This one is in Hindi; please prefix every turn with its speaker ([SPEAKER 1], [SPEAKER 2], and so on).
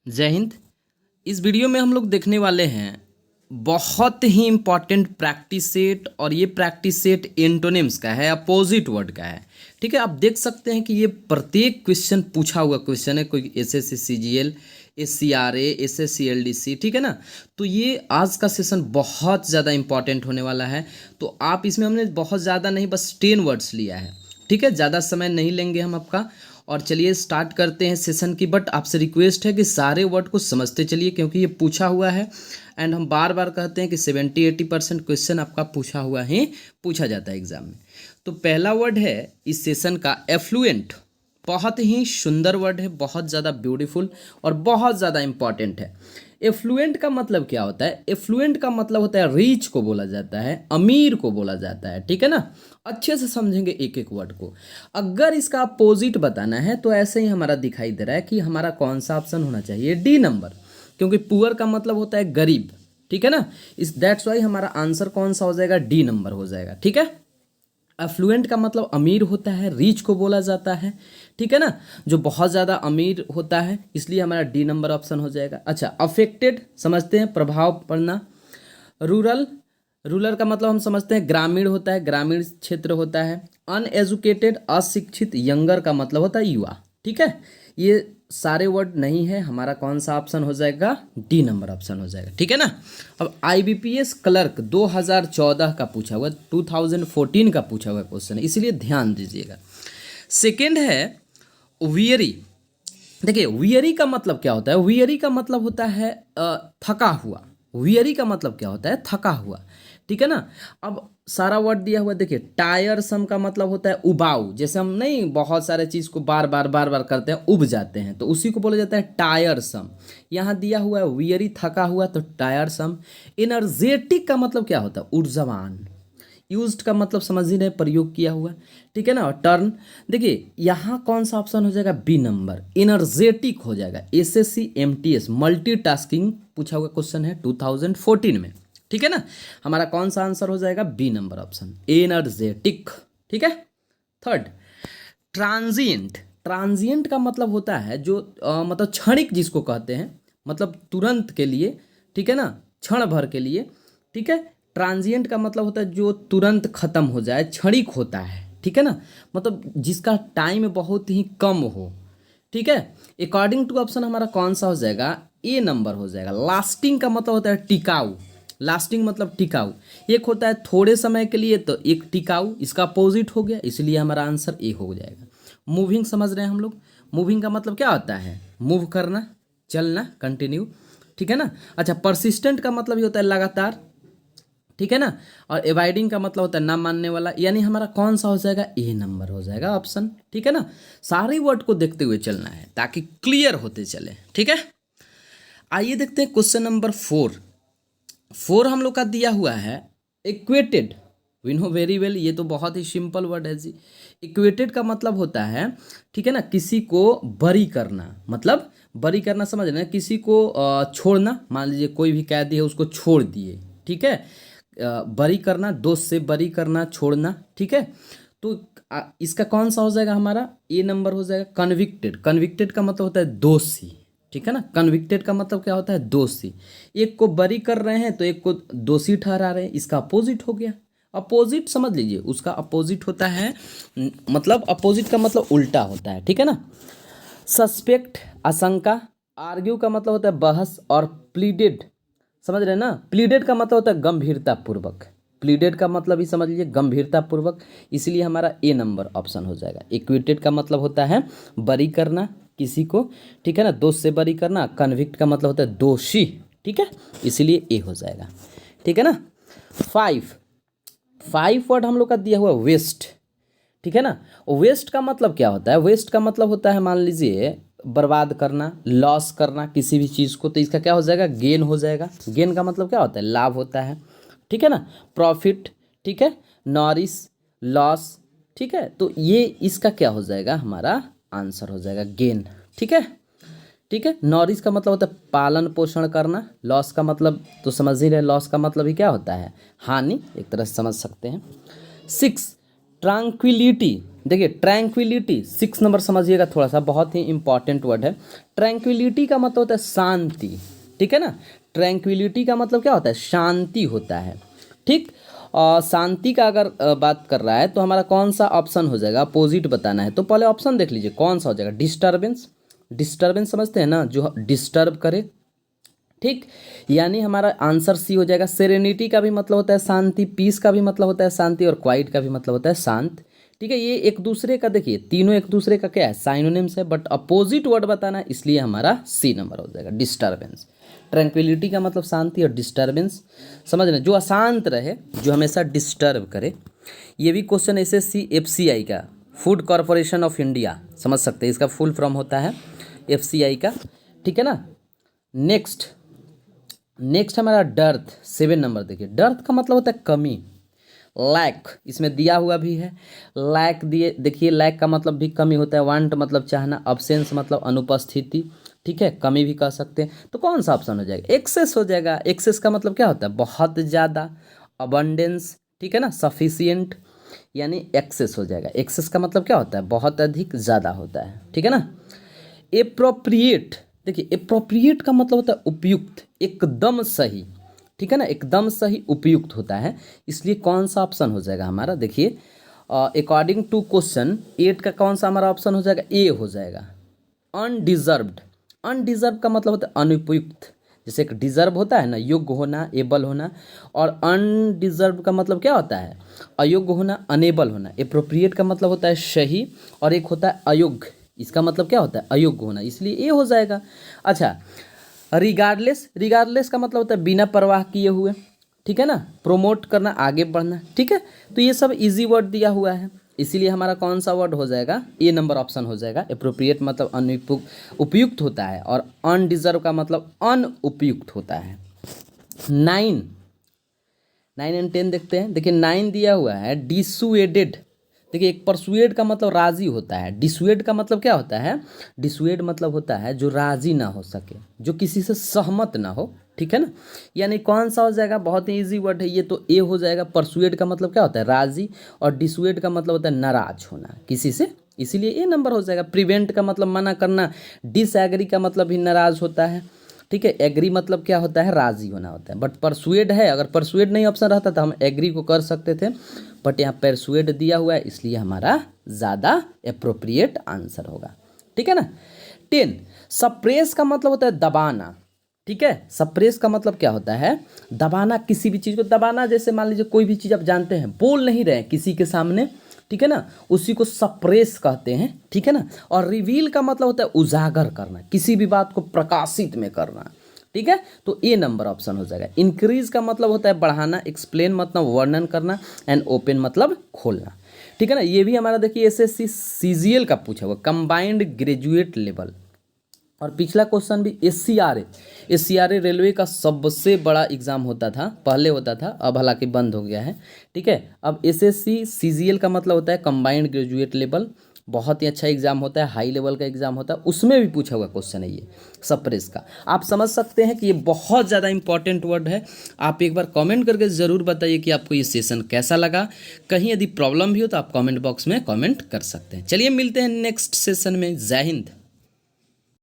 [SPEAKER 1] जय हिंद। इस वीडियो में हम लोग देखने वाले हैं बहुत ही इम्पॉर्टेंट प्रैक्टिस सेट, और ये प्रैक्टिस सेट एंटोनिम्स का है, अपोजिट वर्ड का है। ठीक है, आप देख सकते हैं कि ये प्रत्येक क्वेश्चन पूछा हुआ क्वेश्चन है, कोई एसएससी सीजीएल, एससीआरए, एसएससीएलडीसी, ठीक है ना। तो ये आज का सेशन बहुत ज़्यादा इंपॉर्टेंट होने वाला है। तो आप इसमें हमने बहुत ज़्यादा नहीं, बस 10 वर्ड्स लिया है। ठीक है, ज़्यादा समय नहीं लेंगे हम आपका। और चलिए स्टार्ट करते हैं सेशन की। बट आपसे रिक्वेस्ट है कि सारे वर्ड को समझते चलिए, क्योंकि ये पूछा हुआ है। एंड हम बार बार कहते हैं कि 70-80% क्वेश्चन आपका पूछा हुआ ही पूछा जाता है एग्जाम में। तो पहला वर्ड है इस सेशन का एफ्लुएंट। बहुत ही सुंदर वर्ड है, बहुत ज़्यादा ब्यूटीफुल और बहुत ज़्यादा इंपॉर्टेंट है। एफ्लुएंट का मतलब क्या होता है? एफ्लुएंट का मतलब होता है रिच को बोला जाता है, अमीर को बोला जाता है। ठीक है ना, अच्छे से समझेंगे एक एक वर्ड को। अगर इसका अपोजिट बताना है तो ऐसे ही हमारा दिखाई दे रहा है कि हमारा कौन सा ऑप्शन होना चाहिए, डी नंबर, क्योंकि पुअर का मतलब होता है गरीब। ठीक है ना, इस दैट्स वाई हमारा आंसर कौन सा हो जाएगा, डी नंबर हो जाएगा। ठीक है, अफ्लुएंट का मतलब अमीर होता है, रिच को बोला जाता है। ठीक है ना, जो बहुत ज़्यादा अमीर होता है, इसलिए हमारा डी नंबर ऑप्शन हो जाएगा। अच्छा, अफेक्टेड समझते हैं, प्रभाव पड़ना। रूरल, रूरल का मतलब हम समझते हैं ग्रामीण होता है, ग्रामीण क्षेत्र होता है। अनएजुकेटेड, अशिक्षित। यंगर का मतलब होता है युवा। ठीक है, ये सारे वर्ड नहीं है, हमारा कौन सा ऑप्शन हो जाएगा, डी नंबर ऑप्शन हो जाएगा। ठीक है ना। अब आईबीपीएस क्लर्क 2014 का पूछा हुआ, 2014 का पूछा हुआ क्वेश्चन है, इसलिए ध्यान दीजिएगा। सेकेंड है वियरी। देखिए, वियरी का मतलब क्या होता है? वियरी का मतलब होता है थका हुआ। वियरी का मतलब क्या होता है? थका हुआ। ठीक है ना। अब सारा वर्ड दिया हुआ, देखिए टायरसम का मतलब होता है उबाऊ। जैसे हम नहीं बहुत सारे चीज़ को बार बार करते हैं, उब जाते हैं, तो उसी को बोला जाता है टायरसम। यहाँ दिया हुआ है वियरी, थका हुआ, तो टायरसम। एनर्जेटिक का मतलब क्या होता है? ऊर्जावान। यूज्ड का मतलब समझ ही रहे, प्रयोग किया हुआ। ठीक है ना। और टर्न, देखिए यहाँ कौन सा ऑप्शन हो जाएगा, बी नंबर, एनर्जेटिक हो जाएगा। एसएससी एमटीएस मल्टीटास्किंग पूछा हुआ क्वेश्चन है 2014 में। ठीक है ना, हमारा कौन सा आंसर हो जाएगा, बी नंबर ऑप्शन, एनर्जेटिक। ठीक है। Third, transient. ट्रांजिएंट का मतलब होता है जो मतलब क्षणिक जिसको कहते हैं, मतलब तुरंत के लिए। ठीक है ना, क्षण भर के लिए। ठीक है, ट्रांजिएंट का मतलब होता है जो तुरंत खत्म हो जाए, क्षणिक होता है। ठीक है ना, मतलब जिसका टाइम बहुत ही कम हो। ठीक है, अकॉर्डिंग टू ऑप्शन हमारा कौन सा हो जाएगा, ए नंबर हो जाएगा। लास्टिंग का मतलब होता है टिकाऊ। लास्टिंग मतलब टिकाऊ। एक होता है थोड़े समय के लिए, तो एक टिकाऊ, इसका अपोजिट हो गया, इसलिए हमारा आंसर ए हो जाएगा। मूविंग समझ रहे हैं हम लोग। मूविंग का मतलब क्या होता है, मूव करना, चलना, कंटिन्यू। ठीक है ना। अच्छा, परसिस्टेंट का मतलब ये होता है लगातार। ठीक है ना। और एवाइडिंग का मतलब होता है ना मानने वाला, यानी हमारा कौन सा हो जाएगा, ए नंबर हो जाएगा ऑप्शन। ठीक है ना, सारे वर्ड को देखते हुए चलना है ताकि क्लियर होते चले। ठीक है, आइए देखते हैं क्वेश्चन नंबर 4 हम लोग का दिया हुआ है equated. We know very well, ये तो बहुत ही सिंपल वर्ड है जी। इक्वेटेड का मतलब होता है, ठीक है ना, किसी को बरी करना। मतलब बरी करना समझ रहे हैं, किसी को छोड़ना। मान लीजिए कोई भी कैदी है, उसको छोड़ दिए। ठीक है, बरी करना, दोष से बरी करना, छोड़ना। ठीक है, तो इसका कौन सा हो जाएगा, हमारा ए नंबर हो जाएगा। कन्विक्टेड, कन्विक्टेड का मतलब होता है दोषी। ठीक है ना, कन्विक्टेड का मतलब क्या होता है, दोषी। एक को बरी कर रहे हैं तो एक को दोषी ठहरा रहे हैं, इसका अपोजिट हो गया। अपोजिट समझ लीजिए, उसका अपोजिट होता है, मतलब अपोजिट का मतलब उल्टा होता है। ठीक है ना। सस्पेक्ट, आशंका। आर्ग्यू का मतलब होता है बहस। और प्लीडेड, समझ रहे हैं ना, प्लीडेड का मतलब होता है गंभीरता पूर्वक। प्लीडेड का मतलब ही समझ लीजिए गंभीरता पूर्वक, इसलिए हमारा ए नंबर ऑप्शन हो जाएगा। इक्विटेड का मतलब होता है बरी करना किसी को। ठीक है ना, दोष से बरी करना। कन्विक्ट का मतलब होता है दोषी। ठीक है, इसीलिए ए हो जाएगा। ठीक है ना। 5 वर्ड हम लोग का दिया हुआ वेस्ट। ठीक है ना, वेस्ट का मतलब क्या होता है, वेस्ट का मतलब होता है मान लीजिए बर्बाद करना, लॉस करना किसी भी चीज़ को, तो इसका क्या हो जाएगा, गेन हो जाएगा। गेन का मतलब क्या होता है, लाभ होता है। ठीक है ना, प्रॉफिट। ठीक है, नॉरिश, लॉस। ठीक है, तो ये इसका क्या हो जाएगा, हमारा आंसर हो जाएगा गेन। ठीक है। ठीक है, नॉरिश का मतलब होता है पालन पोषण करना। लॉस का मतलब तो समझ ही रहे, लॉस का मतलब ही क्या होता है, हानि, एक तरह से समझ सकते हैं। 6, ट्रांक्विलिटी। देखिए ट्रैंक्विलिटी 6 नंबर समझिएगा थोड़ा सा, बहुत ही इंपॉर्टेंट वर्ड है। ट्रैंक्विलिटी का मतलब होता है शांति, ठीक है ना। ट्रैंक्विलिटी का मतलब क्या होता है, शांति होता है, ठीक। और शांति का अगर बात कर रहा है तो हमारा कौन सा ऑप्शन हो जाएगा, अपोजिट बताना है। तो पहले ऑप्शन देख लीजिए कौन सा हो जाएगा, डिस्टर्बेंस। डिस्टर्बेंस समझते हैं ना, जो डिस्टर्ब करे, ठीक। यानी हमारा आंसर सी हो जाएगा। सेरेनिटी का भी मतलब होता है शांति, पीस का भी मतलब होता है शांति, और क्वाइट का भी मतलब होता है शांत, ठीक है। ये एक दूसरे का, देखिए तीनों एक दूसरे का क्या है, साइनोनिम्स है, बट अपोजिट वर्ड बताना है, इसलिए हमारा सी नंबर हो जाएगा, डिस्टर्बेंस। ट्रैंक्विलिटी का मतलब शांति, और डिस्टर्बेंस समझ रहे, जो अशांत रहे, जो हमेशा डिस्टर्ब करे। ये भी क्वेश्चन एसएससी एफसीआई का, फूड कॉरपोरेशन ऑफ इंडिया, समझ सकते हैं, इसका फुल फॉर्म होता है एफसीआई का, ठीक है ना। नेक्स्ट हमारा डर्थ, 7 नंबर। देखिए डर्थ का मतलब होता है कमी, लैक, इसमें दिया हुआ भी है लैक दिए। देखिए लैक का मतलब भी कमी होता है, वांट मतलब चाहना, अब्सेंस मतलब अनुपस्थिति, ठीक है, कमी भी कह सकते हैं। तो कौन सा ऑप्शन हो जाएगा, एक्सेस हो जाएगा। एक्सेस का मतलब क्या होता है, बहुत ज़्यादा, अबंडेंस, ठीक है ना, सफिशिएंट, यानी एक्सेस हो जाएगा। एक्सेस का मतलब क्या होता है, बहुत अधिक, ज़्यादा होता है, ठीक है ना। एप्रोप्रिएट, देखिए एप्रोप्रिएट का मतलब होता है उपयुक्त, एकदम सही, ठीक है ना, एकदम सही, उपयुक्त होता है। इसलिए कौन सा ऑप्शन हो जाएगा हमारा, देखिए अकॉर्डिंग टू क्वेश्चन 8 का कौन सा हमारा ऑप्शन हो जाएगा, ए हो जाएगा। अनडिजर्व्ड, अनडिजर्व का मतलब होता है अनुपयुक्त। जैसे एक डिजर्व होता है ना, योग्य होना, एबल होना, और अनडिजर्व का मतलब क्या होता है, अयोग्य होना, अनेबल होना। एप्रोप्रिएट का मतलब होता है सही, और एक होता है अयोग्य, इसका मतलब क्या होता है, अयोग्य होना, इसलिए ए हो जाएगा। अच्छा, रिगार्डलेस, रिगार्डलेस का मतलब होता है बिना परवाह किए हुए, ठीक है ना, प्रमोट करना, आगे बढ़ना, ठीक है। तो ये सब इजी वर्ड दिया हुआ है, इसीलिए हमारा कौन सा वर्ड हो जाएगा, ए नंबर ऑप्शन हो जाएगा। एप्रोप्रिएट मतलब उपयुक्त होता है, और अनडिजर्व का मतलब अनुपयुक्त होता है। 9 एंड 10 देखते हैं। देखिए 9 दिया हुआ है डिसुएडेड। देखिए एक परसुएड का मतलब राजी होता है, डिसुएड का मतलब क्या होता है, डिसुएड मतलब होता है जो राजी ना हो सके, जो किसी से सहमत ना हो, ठीक है ना। यानी कौन सा हो जाएगा, बहुत ही इजी वर्ड है ये, तो ए हो जाएगा। परसुएड का मतलब क्या होता है, राजी, और डिसुएड का मतलब होता है नाराज होना किसी से, इसीलिए ए नंबर हो जाएगा। प्रिवेंट का मतलब मना करना, डिसएग्री का मतलब भी नाराज होता है, ठीक है। एग्री मतलब क्या होता है, राजी होना होता है, बट परसुएड है, अगर परसुएड नहीं ऑप्शन रहता तो हम एग्री को कर सकते थे, बट यहाँ परसुएड दिया हुआ है, इसलिए हमारा ज़्यादा एप्रोप्रिएट आंसर होगा, ठीक है ना। 10 सप्रेस का मतलब होता है दबाना, ठीक है। सप्रेस का मतलब क्या होता है, दबाना, किसी भी चीज़ को दबाना। जैसे मान लीजिए कोई भी चीज़ आप जानते हैं, बोल नहीं रहे किसी के सामने, ठीक है ना, उसी को सप्रेस कहते हैं, ठीक है ना। और रिवील का मतलब होता है उजागर करना, किसी भी बात को प्रकाशित में करना, ठीक है। तो ए नंबर ऑप्शन हो जाएगा। इंक्रीज का मतलब होता है बढ़ाना, एक्सप्लेन मतलब वर्णन करना, एंड ओपन मतलब खोलना, ठीक है ना। ये भी हमारा देखिए एसएससी सीजीएल का पूछा हुआ, कंबाइंड ग्रेजुएट लेवल। और पिछला क्वेश्चन भी एससीआरए रेलवे का सबसे बड़ा एग्जाम होता था, पहले होता था, अब हालांकि बंद हो गया है, ठीक है। अब एसएससी सीजीएल का मतलब होता है कंबाइंड ग्रेजुएट लेवल, बहुत ही अच्छा एग्जाम होता है, हाई लेवल का एग्जाम होता है, उसमें भी पूछा हुआ क्वेश्चन है ये सप्रेस का। आप समझ सकते हैं कि ये बहुत ज़्यादा इंपॉर्टेंट वर्ड है। आप एक बार कमेंट करके ज़रूर बताइए कि आपको ये सेशन कैसा लगा। कहीं यदि प्रॉब्लम भी हो तो आप कमेंट बॉक्स में कमेंट कर सकते हैं। चलिए मिलते हैं नेक्स्ट सेशन में। जय हिंद।